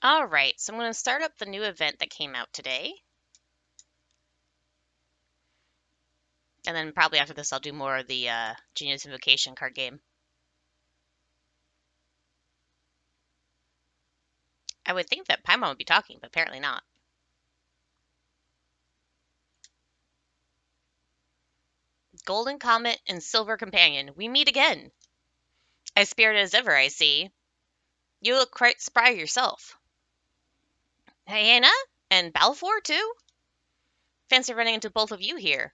Alright, so I'm going to start up the new event that came out today. And then probably after this I'll do more of the Genius Invocation card game. I would think that Paimon would be talking, but apparently not. Golden Comet and Silver Companion, we meet again. As spirited as ever, I see. You look quite spry yourself. Hannah? And Balfour, too? Fancy running into both of you here.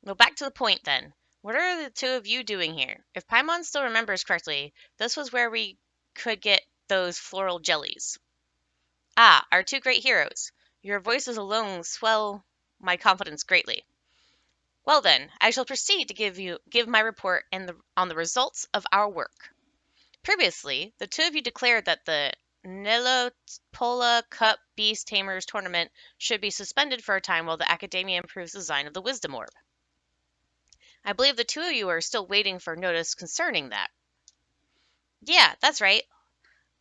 Well, back to the point, then. What are the two of you doing here? If Paimon still remembers correctly, this was where we could get those floral jellies. Ah, our two great heroes. Your voices alone swell my confidence greatly. Well then, I shall proceed to give my report on the results of our work. Previously, the two of you declared that the Nelopola Cup Beast Tamers tournament should be suspended for a time while the Academia improves the design of the Wisdom Orb. I believe the two of you are still waiting for notice concerning that. Yeah, that's right.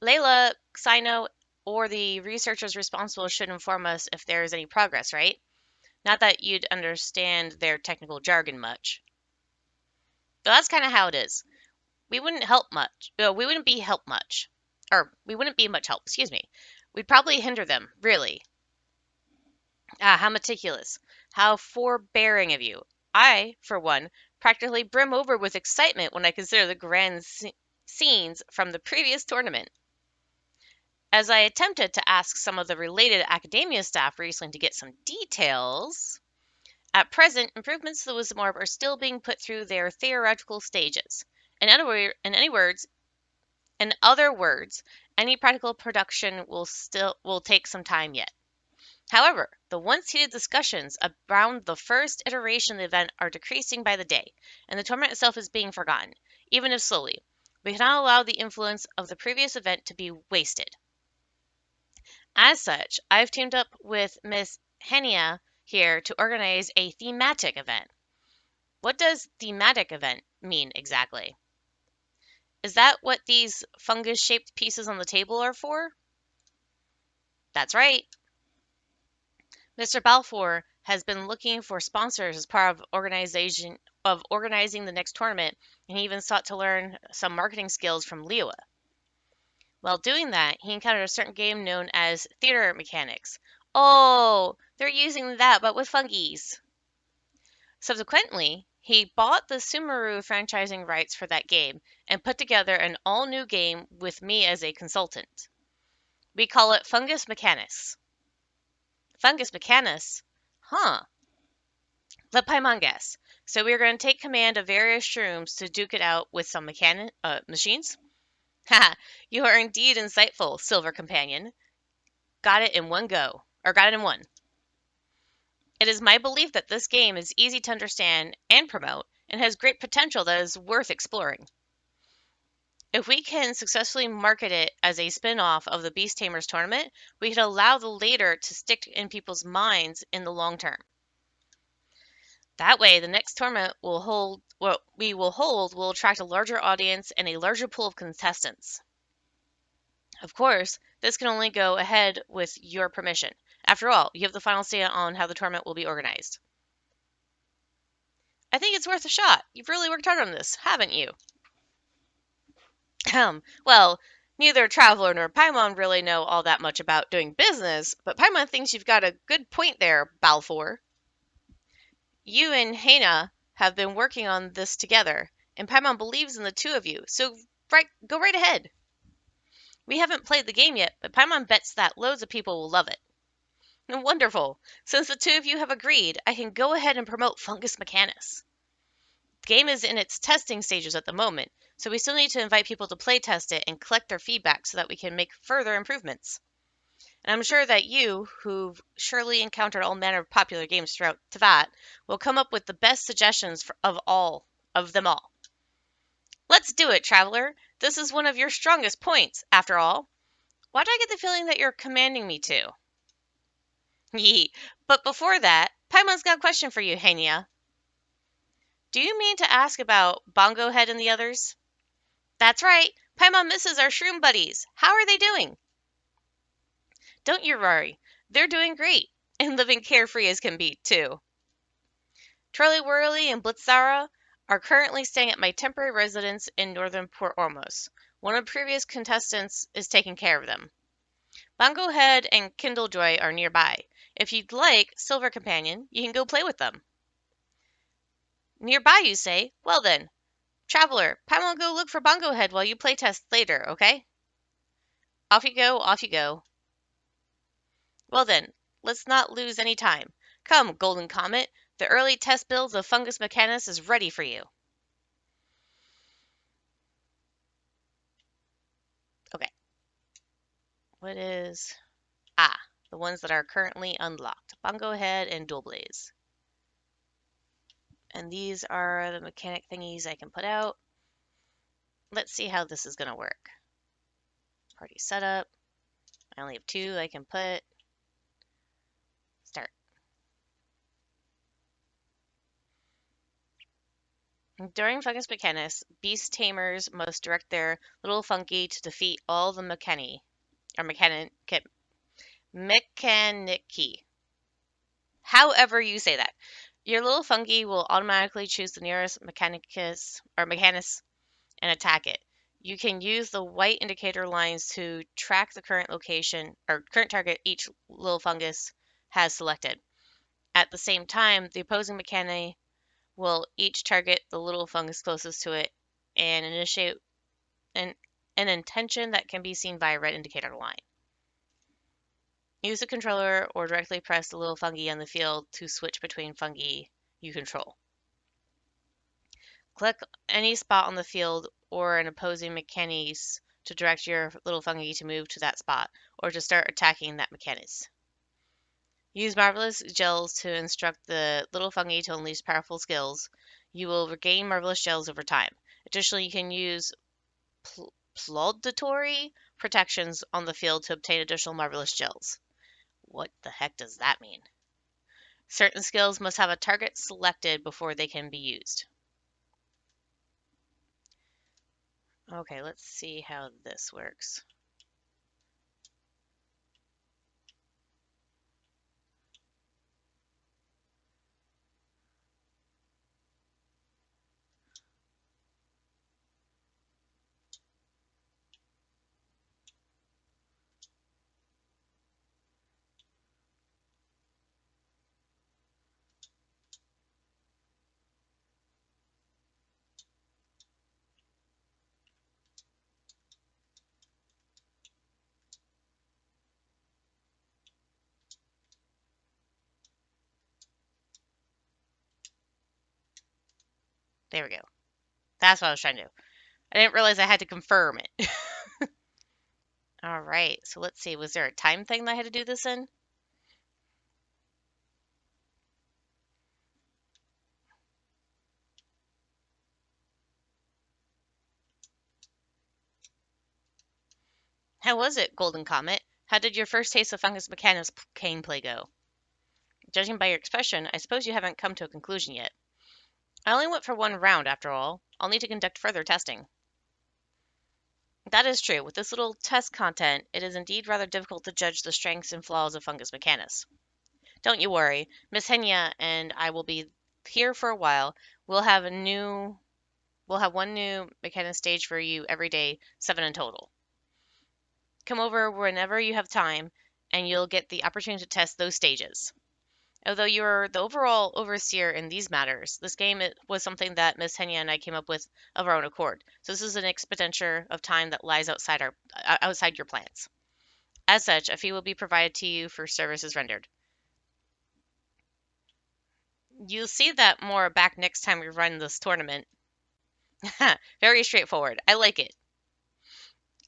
Layla, Sino, or the researchers responsible should inform us if there is any progress, right? Not that you'd understand their technical jargon much. But that's kind of how it is. We wouldn't help much. We wouldn't be help much. Or, we wouldn't be much help, excuse me. We'd probably hinder them, really. Ah, how meticulous. How forbearing of you. I, for one, practically brim over with excitement when I consider the grand scenes from the previous tournament. As I attempted to ask some of the related academia staff recently to get some details, at present, improvements to the Wisdom Orb are still being put through their theoretical stages. In other words, any practical production will take some time yet. However, the once heated discussions around the first iteration of the event are decreasing by the day, and the tournament itself is being forgotten, even if slowly. We cannot allow the influence of the previous event to be wasted. As such, I've teamed up with Miss Henia here to organize a thematic event. What does thematic event mean exactly? Is that what these fungus-shaped pieces on the table are for? That's right. Mr. Balfour has been looking for sponsors as part of organizing the next tournament, and he even sought to learn some marketing skills from Leoa. While doing that, he encountered a certain game known as Theater Mechanics. Oh, they're using that, but with fungies. Subsequently, he bought the Sumeru franchising rights for that game and put together an all-new game with me as a consultant. We call it Fungus Mechanicus. Fungus Mechanicus? Huh. Let Paimon guess. So we're going to take command of various shrooms to duke it out with some machines? Haha, you are indeed insightful, Silver Companion. Got it in one go. Or got it in one. It is my belief that this game is easy to understand and promote, and has great potential that is worth exploring. If we can successfully market it as a spin-off of the Beast Tamers tournament, we can allow the later to stick in people's minds in the long term. That way, the next tournament we will hold will attract a larger audience and a larger pool of contestants. Of course, this can only go ahead with your permission. After all, you have the final say on how the tournament will be organized. I think it's worth a shot. You've really worked hard on this, haven't you? Well, neither Traveler nor Paimon really know all that much about doing business, but Paimon thinks you've got a good point there, Balfour. You and Hena have been working on this together, and Paimon believes in the two of you, so go right ahead. We haven't played the game yet, but Paimon bets that loads of people will love it. Wonderful. Since the two of you have agreed, I can go ahead and promote Fungus Mechanicus. The game is in its testing stages at the moment, so we still need to invite people to play test it and collect their feedback so that we can make further improvements. And I'm sure that you, who've surely encountered all manner of popular games throughout Teyvat, will come up with the best suggestions of them all. Let's do it, Traveler. This is one of your strongest points, after all. Why do I get the feeling that you're commanding me to? Yee. But before that, Paimon's got a question for you, Hania. Do you mean to ask about Bongo Head and the others? That's right. Paimon misses our shroom buddies. How are they doing? Don't you worry. They're doing great and living carefree as can be, too. Charlie Whirly and Blitzara are currently staying at my temporary residence in northern Port Ormos. One of the previous contestants is taking care of them. Bongo Head and Kindlejoy are nearby. If you'd like, Silver Companion, you can go play with them. Nearby, you say? Well then, Traveler, Paimon will go look for Bongo Head while you playtest later, okay? Off you go, off you go. Well then, let's not lose any time. Come, Golden Comet, the early test builds of Fungus Mechanicus is ready for you. Okay. What is... the ones that are currently unlocked. Bongo Head and Dual Blaze. And these are the mechanic thingies I can put out. Let's see how this is going to work. Party setup. I only have 2 I can put. Start. During Fungus Mechanicus, beast tamers must direct their little funky to defeat all the mechanici. However you say that. Your little fungi will automatically choose the nearest Mechanicus or Mechanus and attack it. You can use the white indicator lines to track the current location or current target each little fungus has selected. At the same time, the opposing mechanic will each target the little fungus closest to it and initiate an intention that can be seen by a red indicator line. Use the controller or directly press the little fungi on the field to switch between fungi you control. Click any spot on the field or an opposing mechanis to direct your little fungi to move to that spot or to start attacking that mechanis. Use Marvelous Gels to instruct the little fungi to unleash powerful skills. You will regain Marvelous Gels over time. Additionally, you can use plauditory protections on the field to obtain additional Marvelous Gels. What the heck does that mean? Certain skills must have a target selected before they can be used. Okay, let's see how this works. There we go. That's what I was trying to do. I didn't realize I had to confirm it. All right, so let's see. Was there a time thing that I had to do this in? How was it, Golden Comet? How did your first taste of Fungus Mechanicus gameplay go? Judging by your expression, I suppose you haven't come to a conclusion yet. I only went for 1 round, after all. I'll need to conduct further testing. That is true. With this little test content, it is indeed rather difficult to judge the strengths and flaws of Fungus Mechanicus. Don't you worry. Miss Henya and I will be here for a while. We'll have 1 new Mechanicus stage for you every day, 7 in total. Come over whenever you have time, and you'll get the opportunity to test those stages. Although you're the overall overseer in these matters, this game was something that Miss Henya and I came up with of our own accord. So this is an expenditure of time that lies outside your plans. As such, a fee will be provided to you for services rendered. You'll see that more back next time we run this tournament. Very straightforward. I like it.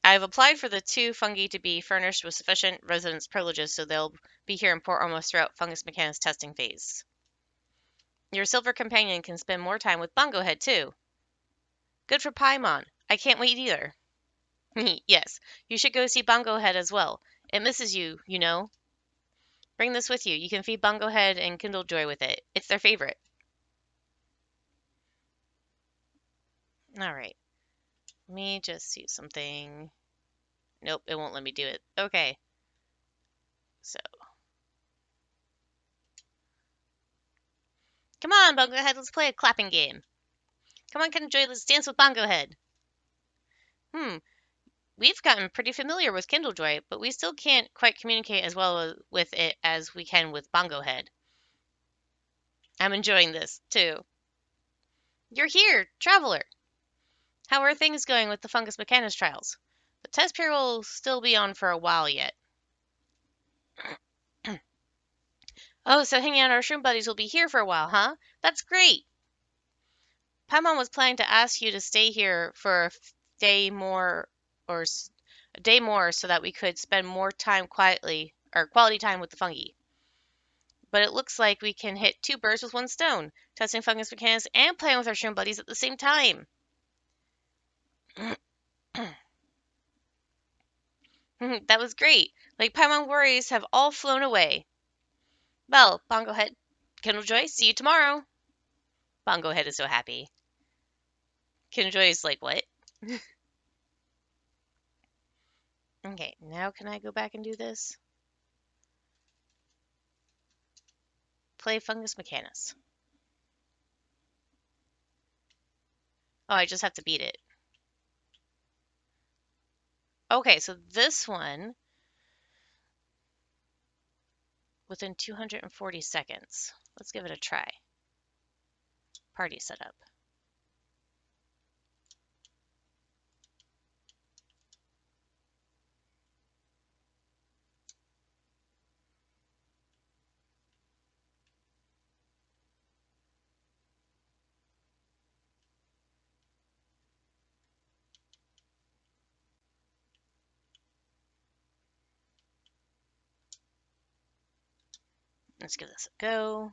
I've applied for the 2 fungi to be furnished with sufficient residence privileges so they'll be here in Port almost throughout Fungus Mechanicus testing phase. Your silver companion can spend more time with Bongo Head, too. Good for Paimon. I can't wait either. Yes, you should go see Bongo Head as well. It misses you, you know. Bring this with you. You can feed Bongo Head and Kindlejoy with it. It's their favorite. Alright. Let me just see something. Nope, it won't let me do it. Okay. So, come on, Bongo Head, let's play a clapping game. Come on, Kindlejoy, let's dance with Bongo Head. We've gotten pretty familiar with Kindlejoy, but we still can't quite communicate as well with it as we can with Bongo Head. I'm enjoying this, too. You're here, traveler. How are things going with the Fungus Mechanicus trials? The test period will still be on for a while yet. Oh, so hanging out our shroom buddies will be here for a while, huh? That's great. Paimon was planning to ask you to stay here for a day more, or a day more, so that we could spend more time quietly, or quality time with the fungi. But it looks like we can hit two birds with one stone, testing fungus mechanics and playing with our shroom buddies at the same time. That was great. Like Paimon worries have all flown away. Well, Bongo Head, Kindlejoy, see you tomorrow. Bongo Head is so happy. Kindlejoy is like, what? Okay, now can I go back and do this? Play Fungus Mechanicus. Oh, I just have to beat it. Okay, so this one, within 240 seconds. Let's give it a try. Party setup. Let's give this a go.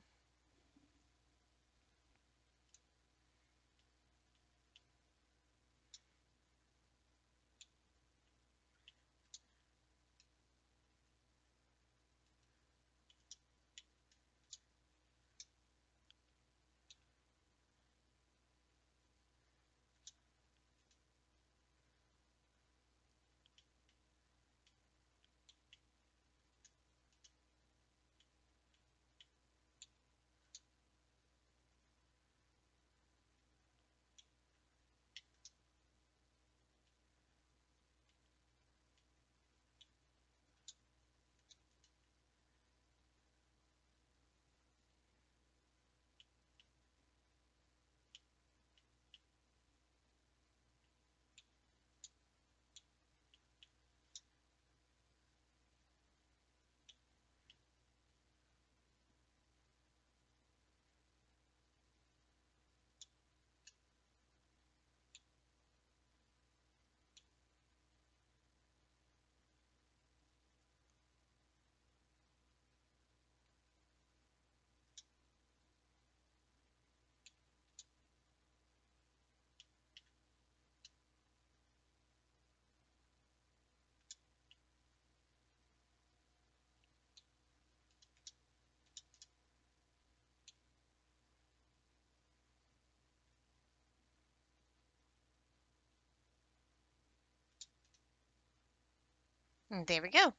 And there we go.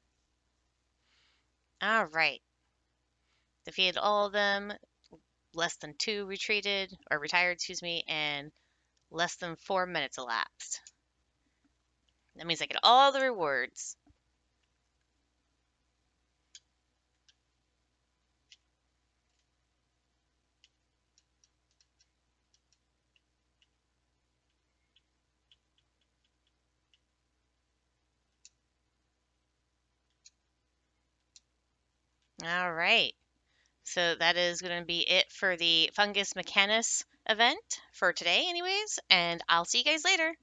All right. Defeated all of them. Less than 2 retreated, or retired, excuse me, and less than 4 minutes elapsed. That means I get all the rewards. All right. So that is going to be it for the Fungus Mechanicus event for today, anyways. And I'll see you guys later.